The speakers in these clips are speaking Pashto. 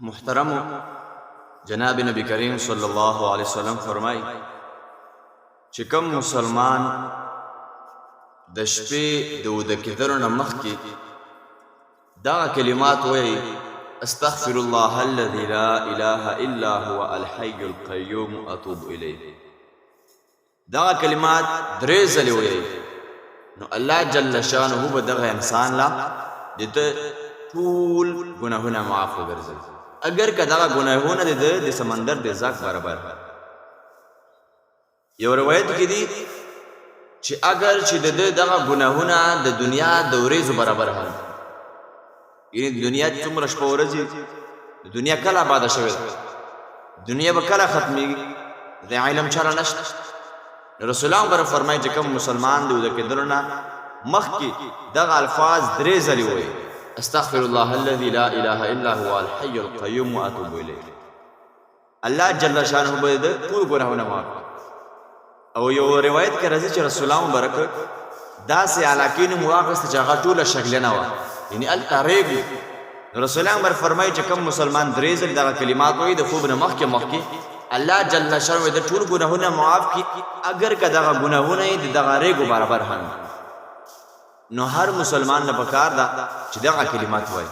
محترم جناب نبی کریم صلی الله علیه وسلم فرمای چې کوم مسلمان د شپې د وده کېدلو نه مخکې دغه کلمات وایي استغفر الله الذي لا اله الا هو الحي القيوم اتوب الیه. دغه کلمات درې ځلې وایي نو الله جل شانه به دغه انسان لا د ټول ګناهونه معاف وګرځوي، اگر که دغه ګناهونه د سمندر د زاک برابر. یو روایت کې دي چې اگر چې دغه ګناهونه د دنیا د ورځو برابر هم، یعنی د دنیا څومره شپه ورځې، د دنیا کله آباده شوې ده، دنیا به کله ختمېږي، د علم چاره نشته. رسول الله بر فرمایي چې کوم مسلمان د وده کېدلو نه مخکې دغه الفاظ درې ځلې وایي استغفر الله الذي لا اله الا هو الحي القيوم واتوب اليه، الله جل شانه به د ټول ګناهونه معاف. او یو روایت کې راځي چې رسول الله مبارک داسې علاقې نه واغسته چې هغه ټوله شګلنه وه، یعنی هلته ریګ. رسول الله مبارک فرمایي چې کوم مسلمان درې ځلې دغه کلمات وایي د خوب نه مخکې الله جل شانه د ټول ګناهونه معاف کړي، اگر که دغه ګناهونه یې د دغه ریګو برابر هم. نو هر مسلمان نه پکار ده چې دغه کلمات وایي،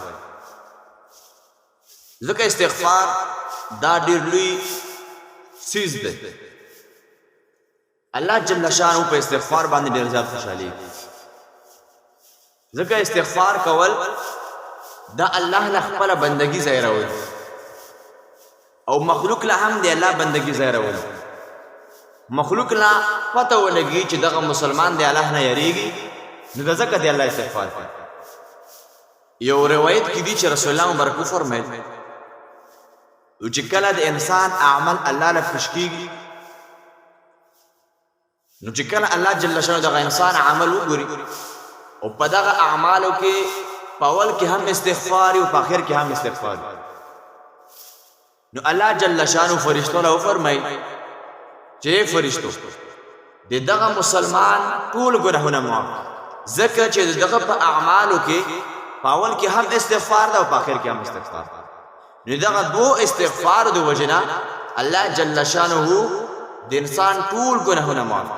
ځکه استغفار دا ډېر لوی څیز دی. الله جل شانه په استغفار باندې ډېر زیات خوشحالېږي، ځکه استغفار کول دا الله له خپله بندګي ظاهرول او مخلوق له هم دی الله بندګي ظاهرول. مخلوق له پته ولګي چې دغه مسلمان دی الله نه یریږي، نو د ځکه دی الله استغفار کوي. یو روایت کې دي چې رسول الله مبارک فرمایل چې کله د انسان اعمال الله له خوش کېږي، نو چې کله الله جل شانه دغه انسان عمل وګوري او په دغه اعمالو کې په اول کې هم استغفار او په آخر کې هم استغفار، نو الله جل شانه فرشتو له فرمایي چې فرشتو د دغه مسلمان ټول ګناهونه معاف، ځکه چې دغه په اعمالو کې په اول کې هم استغفار ده او په آخر کې هم استغفار. نو دغه دو استغفار د وجنه الله جل شانه د انسان ټول ګناهونه معاف.